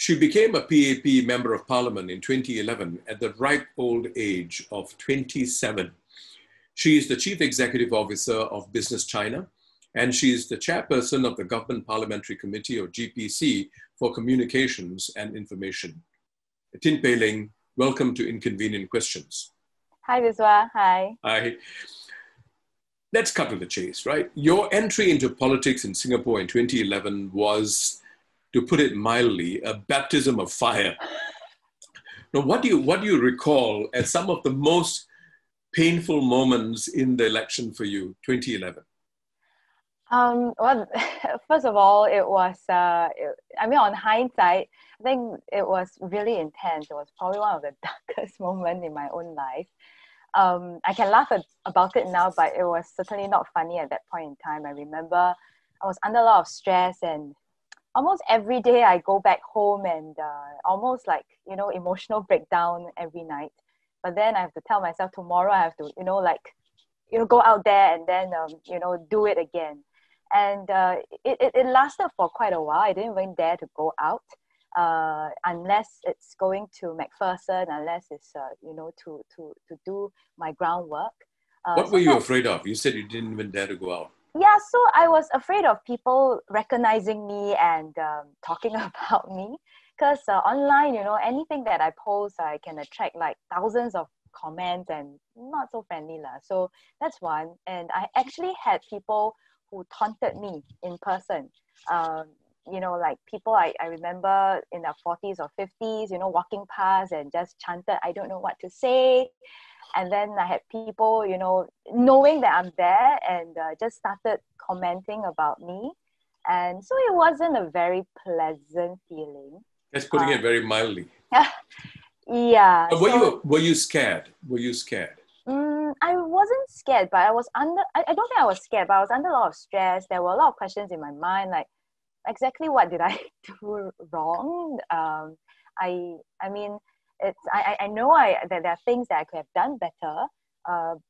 She became a PAP Member of Parliament in 2011 at the ripe old age of 27. She is the Chief Executive Officer of Business China, and she is the chairperson of the Government Parliamentary Committee, or GPC, for Communications and Information. Tin Pei Ling, welcome to Inconvenient Questions. Hi, Viswa. Hi. Hi. Let's cut to the chase, right? Your entry into politics in Singapore in 2011 was, to put it mildly, a baptism of fire. Now, what do you recall as some of the most painful moments in the election for you, 2011? Well, first of all, it was, on hindsight, I think it was really intense. It was probably one of the darkest moments in my own life. I can laugh about it now, but it was certainly not funny at that point in time. I remember I was under a lot of stress, and almost every day I go back home and almost like, emotional breakdown every night. But then I have to tell myself tomorrow I have to, go out there and then, do it again. And it lasted for quite a while. I didn't even dare to go out unless it's going to MacPherson, unless it's, to do my groundwork. What were you afraid of? You said you didn't even dare to go out. Yeah, so I was afraid of people recognizing me and talking about me. Because online, anything that I post, I can attract like thousands of comments and not so friendly. So that's one. And I actually had people who taunted me in person. Like people I remember in their 40s or 50s, walking past and just chanted, I don't know what to say. And then I had people, knowing that I'm there and just started commenting about me. And so it wasn't a very pleasant feeling. That's putting it very mildly. Yeah. But were you scared? Were you scared? I wasn't scared, but I was I don't think I was scared, but I was under a lot of stress. There were a lot of questions in my mind, like exactly what did I do wrong? I know that there are things that I could have done better,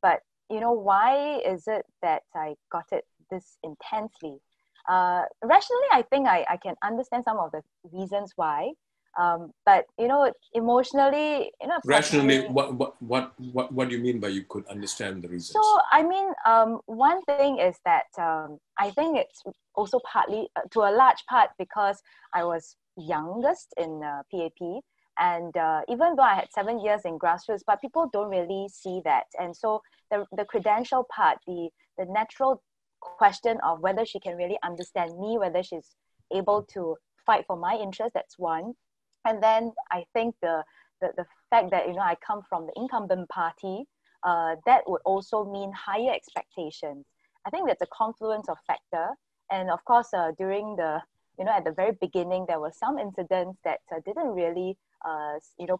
but why is it that I got it this intensely? Rationally, I think I can understand some of the reasons why, but emotionally, Rationally, what do you mean by you could understand the reasons? So one thing is that I think it's also partly, to a large part, because I was youngest in PAP. And even though I had 7 years in grassroots, but people don't really see that. And so the credential part, the natural question of whether she can really understand me, whether she's able to fight for my interest, that's one. And then I think the fact that, I come from the incumbent party, that would also mean higher expectations. I think that's a confluence of factor. And of course, during at the very beginning, there were some incidents that didn't really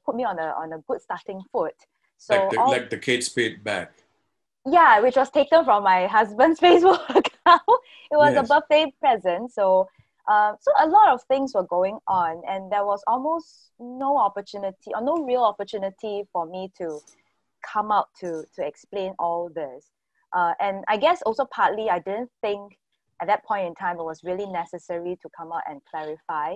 put me on a good starting foot. So like the Kate Spade bag. Yeah, which was taken from my husband's Facebook account. It was a birthday present. So a lot of things were going on, and there was almost no opportunity or no real opportunity for me to come out to explain all this. And I guess also partly I didn't think at that point in time it was really necessary to come out and clarify.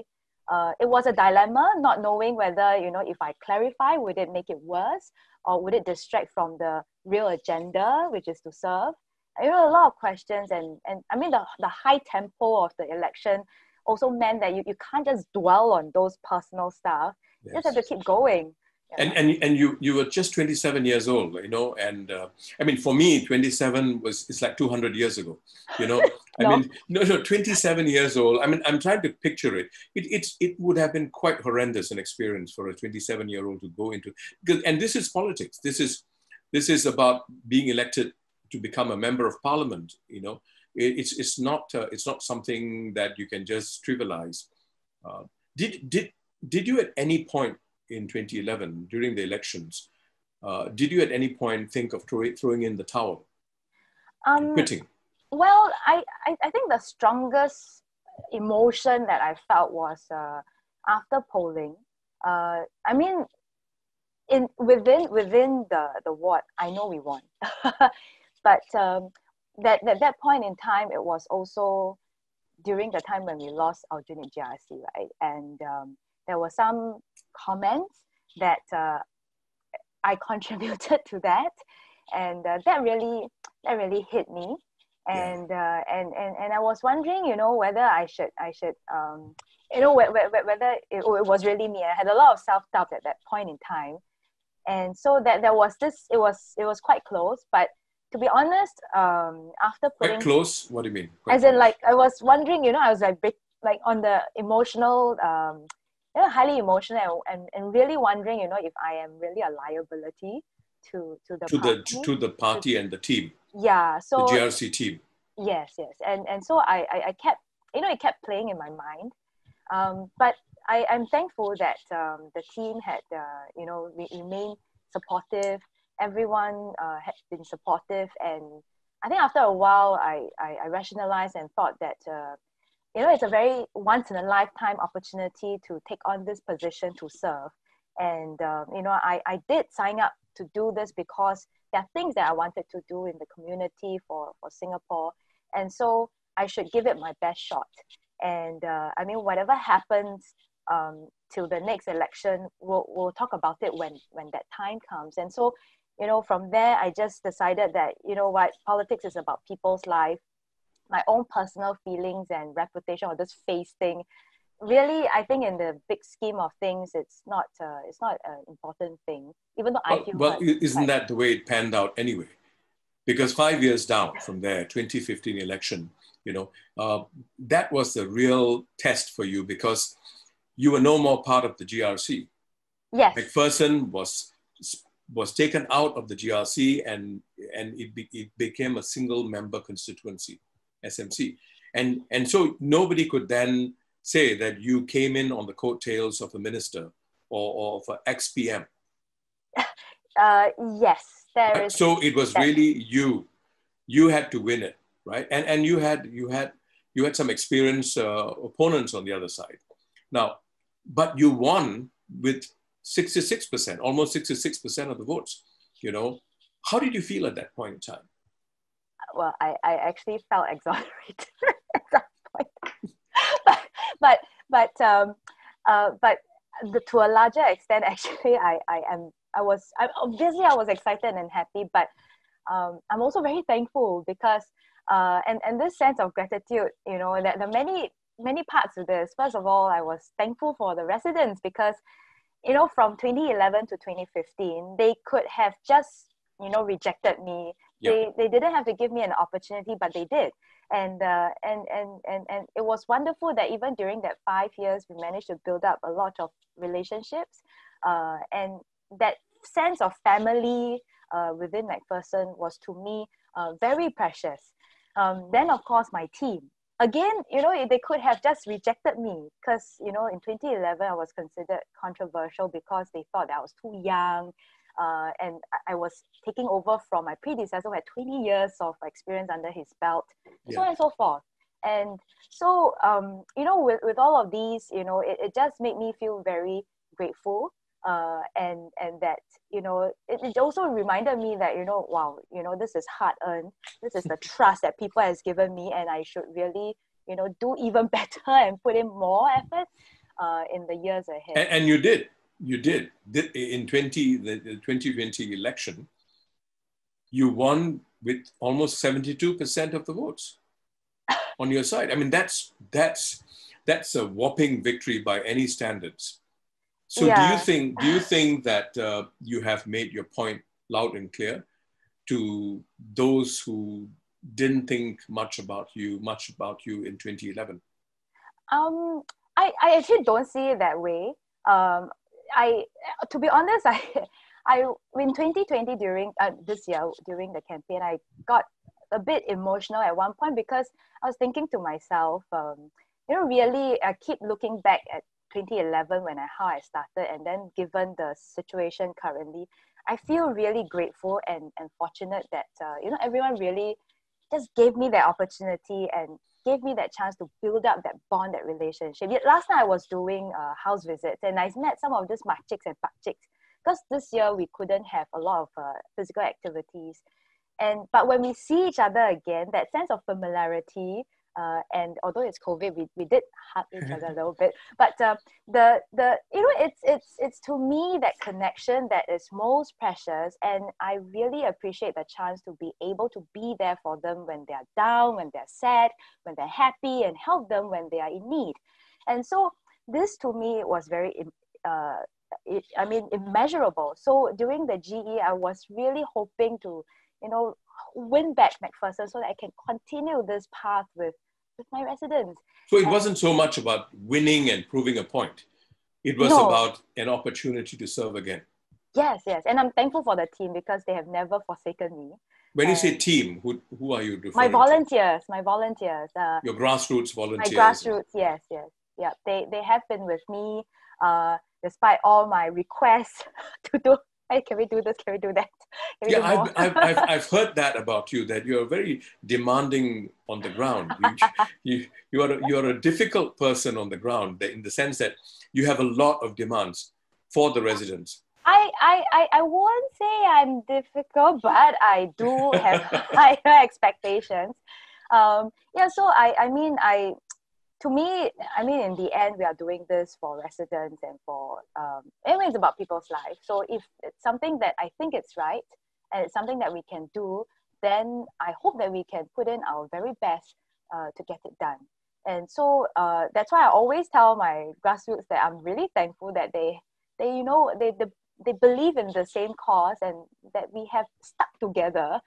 It was a dilemma, not knowing whether, if I clarify, would it make it worse, or would it distract from the real agenda, which is to serve? A lot of questions, and I mean the high tempo of the election also meant that you can't just dwell on those personal stuff. You just have to keep going. Yeah. And you were just 27 years old, and for me, 27 it's like 200 years ago, No. 27 years old. I'm trying to picture it. It would have been quite horrendous an experience for a 27-year-old to go into, and this is politics. This is about being elected to become a member of parliament. It's not something that you can just trivialize. Did you at any point in 2011 during the elections, did you at any point think of throwing in the towel and quitting? Well, I think the strongest emotion that I felt was after polling. Within the ward, I know we won, but that point in time, it was also during the time when we lost our unit GRC, right? And there were some comments that I contributed to that, and that really hit me. And and I was wondering, whether I should whether it was really me. I had a lot of self-doubt at that point in time, and so that there was this. It was quite close, but to be honest, after putting quite close. What do you mean? As in, like, I was wondering, I was like on the emotional, highly emotional, and really wondering, if I am really a liability to the party and the team. Yeah. So the GRC team. Yes. And so I kept, it kept playing in my mind. But I'm thankful that the team had, remained supportive. Everyone had been supportive, and I think after a while, I rationalized and thought that, it's a very once in a lifetime opportunity to take on this position to serve. And, I did sign up to do this because there are things that I wanted to do in the community for Singapore. And so I should give it my best shot. And I mean, whatever happens till the next election, we'll talk about it when that time comes. And so, from there, I just decided that, politics is about people's life. My own personal feelings and reputation, or this face thing, really, I think in the big scheme of things, it's not an important thing, even though I feel isn't that the way it panned out anyway? Because 5 years down from there, 2015 election, that was the real test for you, because you were no more part of the GRC. Yes. MacPherson was taken out of the GRC, and it became a single member constituency, SMC. And so nobody could then say that you came in on the coattails of a minister or of an ex-PM. Yes, there is. So it was really you. You had to win it, right? And you had some experienced opponents on the other side. Now, but you won with 66%, almost 66% of the votes. How did you feel at that point in time? Well, I actually felt exonerated at that point. but to a larger extent, actually, I was excited and happy, but I'm also very thankful because and this sense of gratitude, that the many parts of this. First of all, I was thankful for the residents because, from 2011 to 2015, they could have just, rejected me. Yeah. They didn't have to give me an opportunity, but they did. And it was wonderful that even during that 5 years, we managed to build up a lot of relationships. And that sense of family within MacPherson was, to me, very precious. Then, of course, my team. Again, they could have just rejected me because, in 2011, I was considered controversial because they thought that I was too young. And I was taking over from my predecessor who had 20 years of experience under his belt, so on and so forth. And so, with all of these, it just made me feel very grateful. And that, it also reminded me that, wow, this is hard-earned. This is the trust that people has given me, and I should really, do even better and put in more effort in the years ahead. And you did. You did. In the 2020 election, you won with almost 72% of the votes on your side. I mean, that's a whopping victory by any standards. So yeah. do you think that you have made your point loud and clear to those who didn't think much about you in 2011? I actually don't see it that way. To be honest, I in 2020 during this year during the campaign, I got a bit emotional at one point because I was thinking to myself, really, I keep looking back at 2011 how I started, and then given the situation currently, I feel really grateful and fortunate that everyone really just gave me that opportunity and gave me that chance to build up that bond, that relationship. Yet last night I was doing house visits, and I met some of these makciks and pakciks because this year we couldn't have a lot of physical activities. But when we see each other again, that sense of familiarity And although it's COVID, we did hug each other a little bit. But it's to me that connection that is most precious, and I really appreciate the chance to be able to be there for them when they are down, when they're sad, when they're happy, and help them when they are in need. And so this to me was very immeasurable. So during the GE, I was really hoping to, win back MacPherson so that I can continue this path with my residents. So it wasn't so much about winning and proving a point. It was about an opportunity to serve again. Yes. And I'm thankful for the team because they have never forsaken me. When you say team, who are you referring my volunteers, to? My volunteers. Your grassroots volunteers. My grassroots, yes. Yeah, they have been with me despite all my requests to do, hey, can we do this? Can we do that? I've heard that about you, that you're very demanding on the ground. You are a difficult person on the ground in the sense that you have a lot of demands for the residents. I won't say I'm difficult, but I do have higher expectations. To me, in the end, we are doing this for residents and for, it's about people's lives. So if it's something that I think it's right and it's something that we can do, then I hope that we can put in our very best to get it done. And so that's why I always tell my grassroots that I'm really thankful that they believe in the same cause and that we have stuck together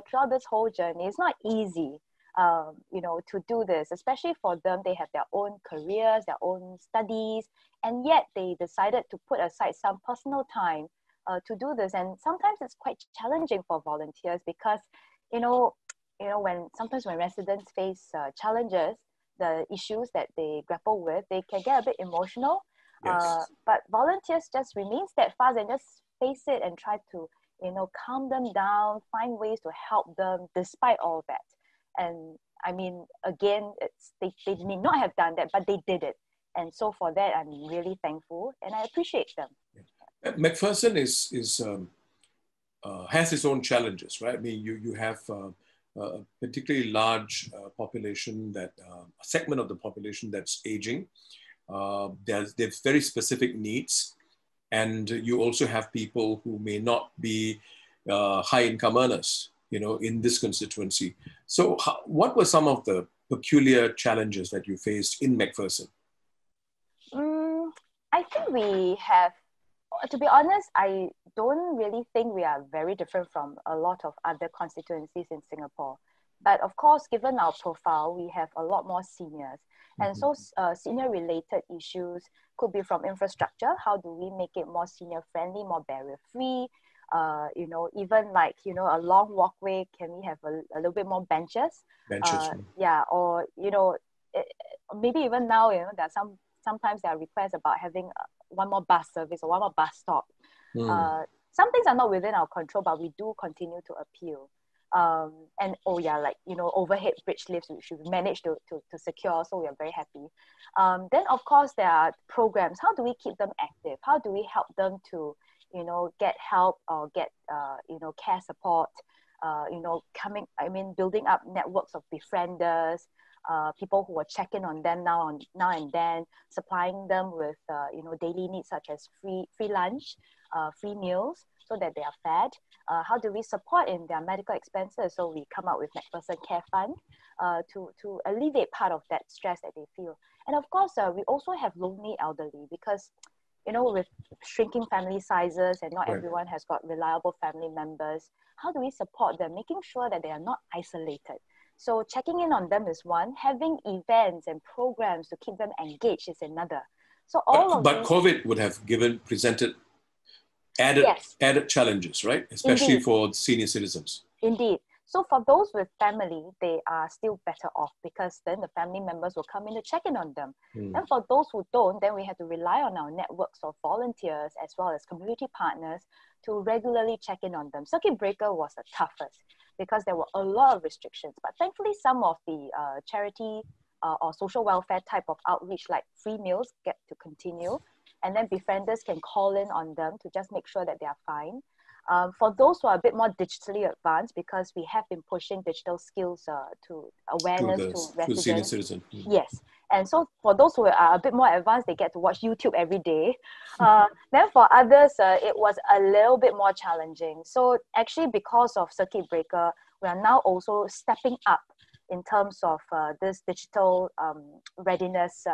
throughout this whole journey. It's not easy. To do this, especially for them. They have their own careers, their own studies, and yet they decided to put aside some personal time to do this. And sometimes it's quite challenging for volunteers because, when residents face challenges, the issues that they grapple with, they can get a bit emotional. Yes. But volunteers just remain steadfast and just face it and try to, calm them down, find ways to help them despite all that. And again, they may not have done that, but they did it. And so for that, I'm really thankful and I appreciate them. MacPherson has its own challenges, right? I mean, you have a particularly large population, a segment of the population that's aging. There's very specific needs. And you also have people who may not be high income earners, in this constituency. So what were some of the peculiar challenges that you faced in MacPherson? I think we have, to be honest, I don't really think we are very different from a lot of other constituencies in Singapore. But of course, given our profile, we have a lot more seniors. And so senior related issues could be from infrastructure. How do we make it more senior friendly, more barrier free? Even a long walkway, can we have a little bit more benches? Or, maybe even now, there are sometimes there are requests about having one more bus service or one more bus stop. Some things are not within our control, but we do continue to appeal. Overhead bridge lifts, which we managed to secure, so we are very happy. Then, of course, there are programs. How do we keep them active? How do we help them to get help or get, care support, building up networks of befrienders, people who are checking on them now and then, supplying them with, daily needs such as free lunch, free meals so that they are fed. How do we support in their medical expenses? So we come up with MacPherson Care Fund to alleviate part of that stress that they feel. And of course, we also have lonely elderly because with shrinking family sizes and not everyone has got reliable family members, how do we support them, making sure that they are not isolated? So checking in on them is one, having events and programs to keep them engaged is another. So but COVID would have presented added challenges, right? Especially for senior citizens. Indeed. So for those with family, they are still better off because then the family members will come in to check in on them. And for those who don't, then we have to rely on our networks of volunteers as well as community partners to regularly check in on them. Circuit breaker was the toughest because there were a lot of restrictions, but thankfully some of the charity or social welfare type of outreach like free meals get to continue, and then befrienders can call in on them to just make sure that they are fine. For those who are a bit more digitally advanced, because we have been pushing digital skills to awareness to to senior residents. citizen. Yes. And so for those who are a bit more advanced, they get to watch YouTube every day. Then for others, it was a little bit more challenging. So actually, because of circuit breaker, we are now also stepping up in terms of this digital readiness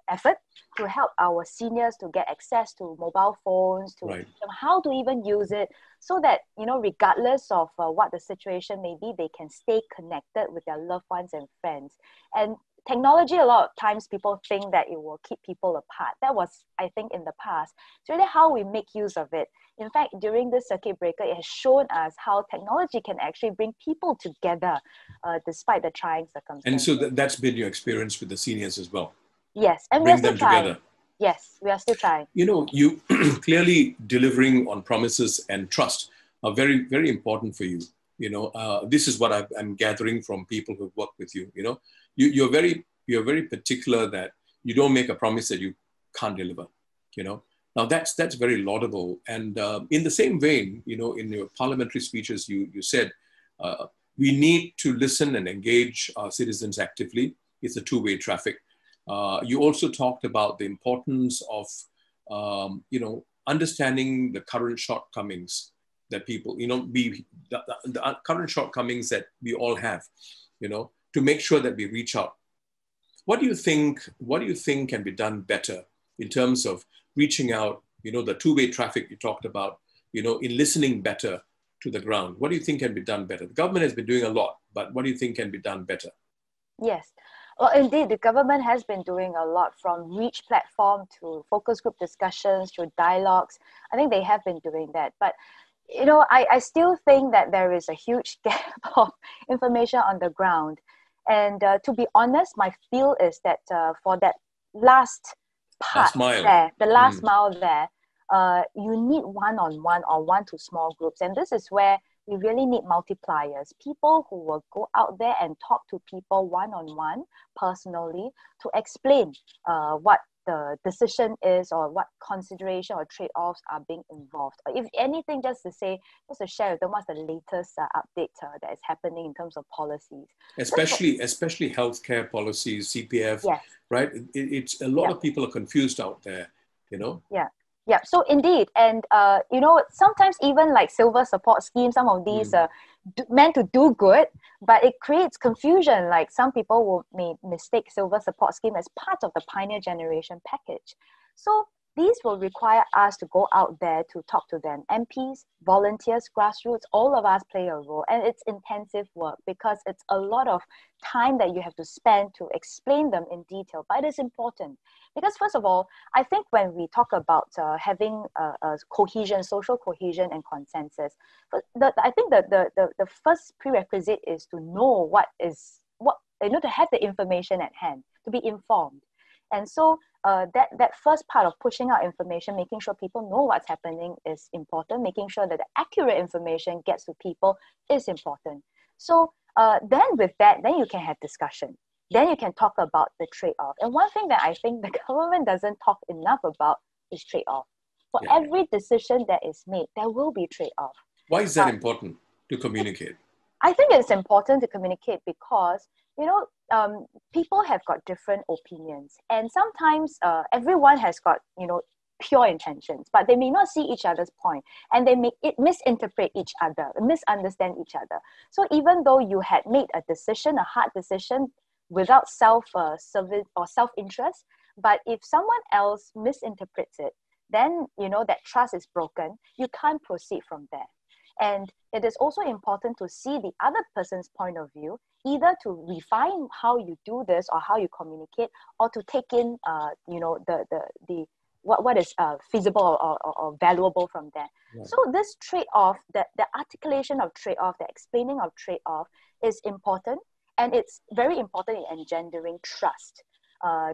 effort to help our seniors to get access to mobile phones, to Right. how to even use it, so that, regardless of what the situation may be, they can stay connected with their loved ones and friends. And technology, a lot of times people think that it will keep people apart. That was, I think, in the past. It's really how we make use of it. In fact, during this circuit breaker, it has shown us how technology can actually bring people together despite the trying circumstances. And so that's been your experience with the seniors as well? Yes, and bring we're still them trying. together. Yes, we are still trying. You clearly delivering on promises and trust are very, very important for you. This is what I'm gathering from people who've worked with you. You're very particular that you don't make a promise that you can't deliver. Now that's very laudable. And in the same vein, in your parliamentary speeches, you said we need to listen and engage our citizens actively. It's a two-way traffic. You also talked about the importance of, understanding the current shortcomings that people, the current shortcomings that we all have, to make sure that we reach out. What do you think can be done better in terms of reaching out, the two-way traffic you talked about, in listening better to the ground? What do you think can be done better? The government has been doing a lot, but what do you think can be done better? Yes. Well, indeed, the government has been doing a lot, from Reach platform to focus group discussions to dialogues. I think they have been doing that. But, I still think that there is a huge gap of information on the ground. And to be honest, my feel is that for that last part there, the last mile there, you need one-on-one or one to small groups. And this is where we really need multipliers, people who will go out there and talk to people one-on-one, personally, to explain what the decision is or what consideration or trade-offs are being involved. If anything, just to share with them what's the latest update that is happening in terms of policies. Especially healthcare policies, CPF, yes. Right? It's a lot of people are confused out there, Yeah. Yeah, so indeed, and sometimes even like silver support schemes, some of these are meant to do good, but it creates confusion. Like some people may mistake silver support scheme as part of the Pioneer Generation package. So these will require us to go out there to talk to them. MPs, volunteers, grassroots, all of us play a role, and it's intensive work because it's a lot of time that you have to spend to explain them in detail, but it's important. Because first of all, I think when we talk about having a cohesion, social cohesion and consensus, I think the first prerequisite is to know to have the information at hand, to be informed. And so that first part of pushing out information, making sure people know what's happening is important, making sure that the accurate information gets to people is important. So then with that, then you can have discussion. Then you can talk about the trade-off. And one thing that I think the government doesn't talk enough about is trade-off. For every decision that is made, there will be trade-off. Why is that important to communicate? I think it's important to communicate because, people have got different opinions. And sometimes everyone has got, pure intentions, but they may not see each other's point, and they may misinterpret each other, misunderstand each other. So even though you had made a decision, a hard decision, without self-service or self-interest, but if someone else misinterprets it, then that trust is broken. You can't proceed from there. And it is also important to see the other person's point of view, either to refine how you do this or how you communicate, or to take in what is feasible or valuable from there. Right. So this trade-off, the articulation of trade-off, the explaining of trade-off is important. And it's very important in engendering trust.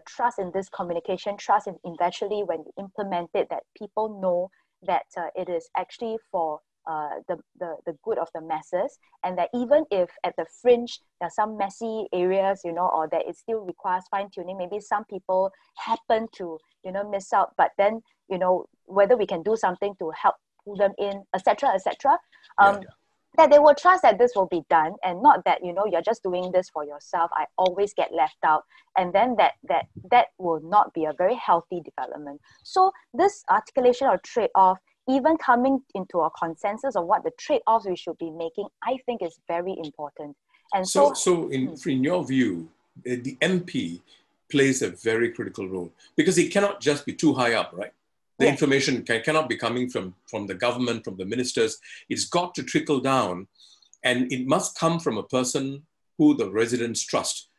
Trust in this communication, trust in eventually when you implement it, that people know that it is actually for the good of the masses, and that even if at the fringe there are some messy areas, or that it still requires fine-tuning, maybe some people happen to, miss out, but then, whether we can do something to help pull them in, etc., etc. That they will trust that this will be done, and not that, you know, you're just doing this for yourself. I always get left out, and then that will not be a very healthy development. So this articulation or trade-off, even coming into a consensus of what the trade-offs we should be making, I think is very important. And so in your view, the MP plays a very critical role, because it cannot just be too high up, right? The information cannot be coming from the government, from the ministers. It's got to trickle down, and it must come from a person who the residents trust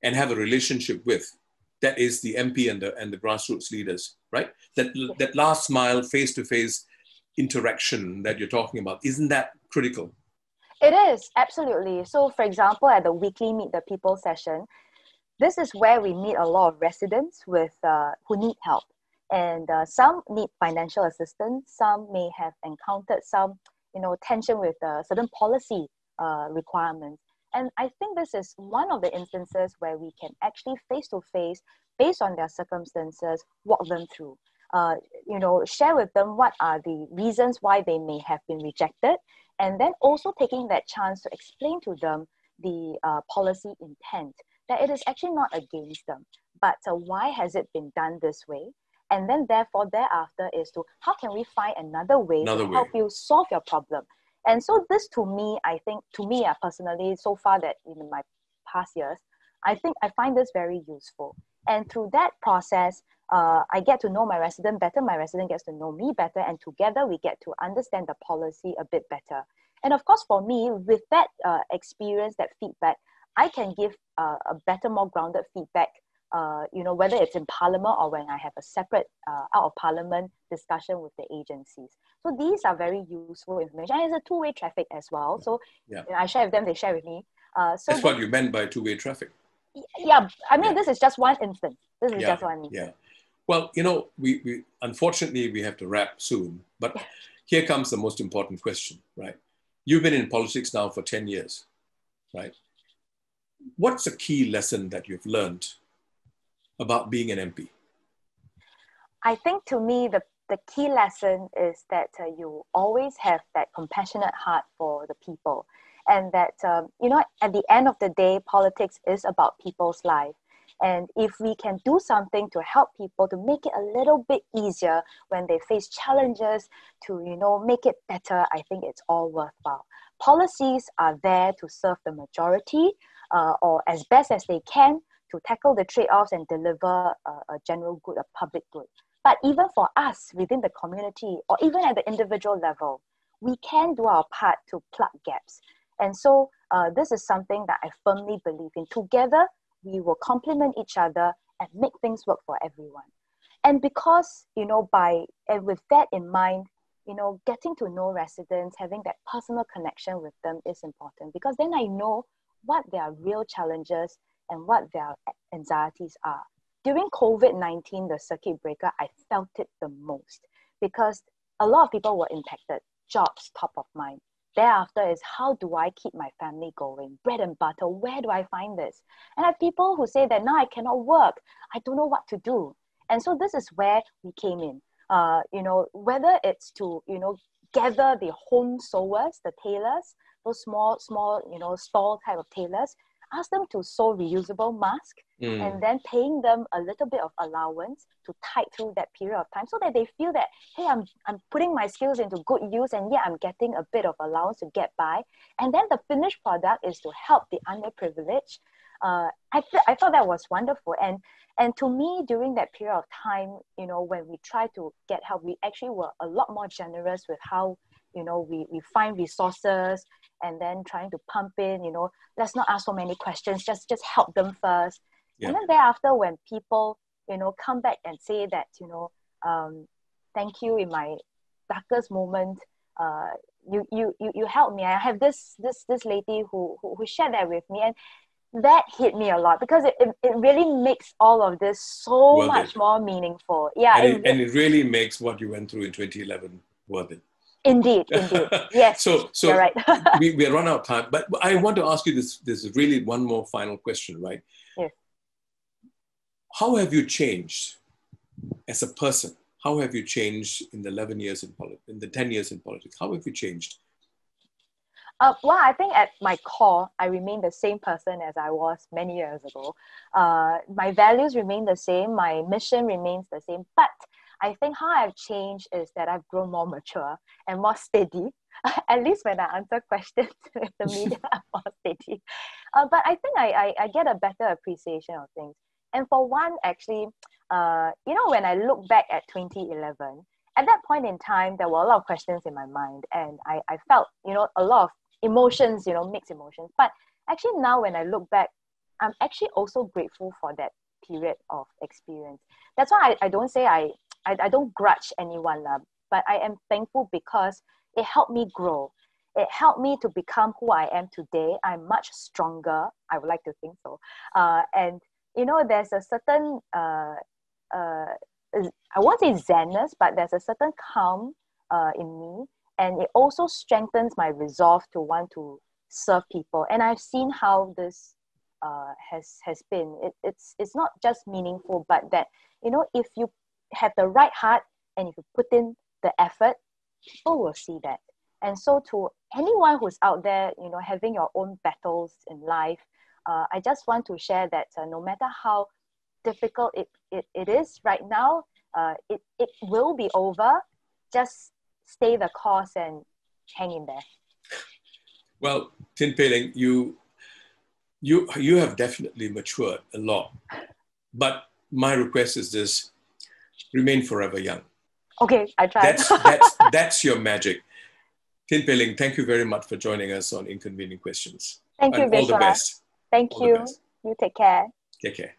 and have a relationship with. That is the MP and the grassroots leaders, right? That last mile, face-to-face interaction that you're talking about, isn't that critical? It is, absolutely. So for example, at the weekly Meet the People session, this is where we meet a lot of residents with who need help. And some need financial assistance. Some may have encountered some, you know, tension with certain policy requirements. And I think this is one of the instances where we can actually face-to-face, based on their circumstances, walk them through. You know, share with them what are the reasons why they may have been rejected, and then also taking that chance to explain to them the policy intent, that it is actually not against them, but why has it been done this way? And then therefore thereafter is to, how can we find another way to help you solve your problem? And so this, to me, I think, personally, so far that in my past years, I find this very useful. And through that process, I get to know my resident better, my resident gets to know me better, and together we get to understand the policy a bit better. And of course, for me, with that experience, that feedback, I can give a better, more grounded feedback, you know, whether it's in Parliament or when I have a separate out of Parliament discussion with the agencies. So these are very useful information. And it's a two-way traffic as well. So I share with them, they share with me. So that's what you meant by two-way traffic. Yeah, I mean, this is just one instance. This is just one instance. Yeah. Well, you know, we unfortunately, we have to wrap soon. But here comes the most important question, right? You've been in politics now for 10 years, right? What's a key lesson that you've learned about being an MP? I think, to me, the key lesson is that you always have that compassionate heart for the people. And that, you know, at the end of the day, politics is about people's life. And if we can do something to help people, to make it a little bit easier when they face challenges, to, you know, make it better, I think it's all worthwhile. Policies are there to serve the majority, or as best as they can, to tackle the trade-offs and deliver a general good, a public good. But even for us within the community, or even at the individual level, we can do our part to plug gaps. And so this is something that I firmly believe in. Together, we will complement each other and make things work for everyone. And because, you know, and with that in mind, you know, getting to know residents, having that personal connection with them is important, because then I know what their real challenges and what their anxieties are. During COVID-19, the circuit breaker, I felt it the most, because a lot of people were impacted, jobs top of mind. Thereafter is, how do I keep my family going? Bread and butter, where do I find this? And I have people who say that, now I cannot work. I don't know what to do. And so this is where we came in. You know, whether it's to, you know, gather the home sewers, the tailors, those small, you know, stall type of tailors, ask them to sew reusable masks, and then paying them a little bit of allowance to tide through that period of time, so that they feel that, hey, I'm putting my skills into good use, and I'm getting a bit of allowance to get by. And then the finished product is to help the underprivileged. I thought that was wonderful. And to me, during that period of time, you know, when we tried to get help, we actually were a lot more generous with how, you know, we find resources, and then trying to pump in, you know, let's not ask so many questions, just help them first. And then thereafter, when people, you know, come back and say that, you know, thank you in my darkest moment, you helped me. I have this lady who shared that with me, and that hit me a lot, because it really makes all of this so much more meaningful. Yeah, and it really makes what you went through in 2011 worth it. Indeed. Yes. So you're right. we are run out of time, but I want to ask you this is really one more final question, right? Yes. How have you changed as a person how have you changed in the 11 years in politics, in the 10 years in politics? How have you changed? Well, I think at my core, I remain the same person as I was many years ago. My values remain the same. My mission remains the same. But I think how I've changed is that I've grown more mature and more steady. At least when I answer questions with the media, I'm more steady. But I think I get a better appreciation of things. And for one, actually, when I look back at 2011, at that point in time, there were a lot of questions in my mind. And I felt, a lot of emotions, mixed emotions. But actually now when I look back, I'm actually also grateful for that period of experience. That's why I don't say I don't grudge anyone, but I am thankful because it helped me grow. It helped me to become who I am today. I'm much stronger. I would like to think so. And there's a certain, I won't say zeness, but there's a certain calm in me. And it also strengthens my resolve to want to serve people. And I've seen how this has been. It's not just meaningful, but that, if you have the right heart and if you put in the effort, people will see that. And so to anyone who's out there, having your own battles in life, I just want to share that no matter how difficult it is right now, it will be over. Just stay the course and hang in there. Well, Tin Pei Ling, you have definitely matured a lot. But my request is this: remain forever young. Okay, I try. That's your magic. Tin Pei Ling, thank you very much for joining us on Inconvenient Questions. Thank you, and all the best. Thank all you. The best. You take care. Take care.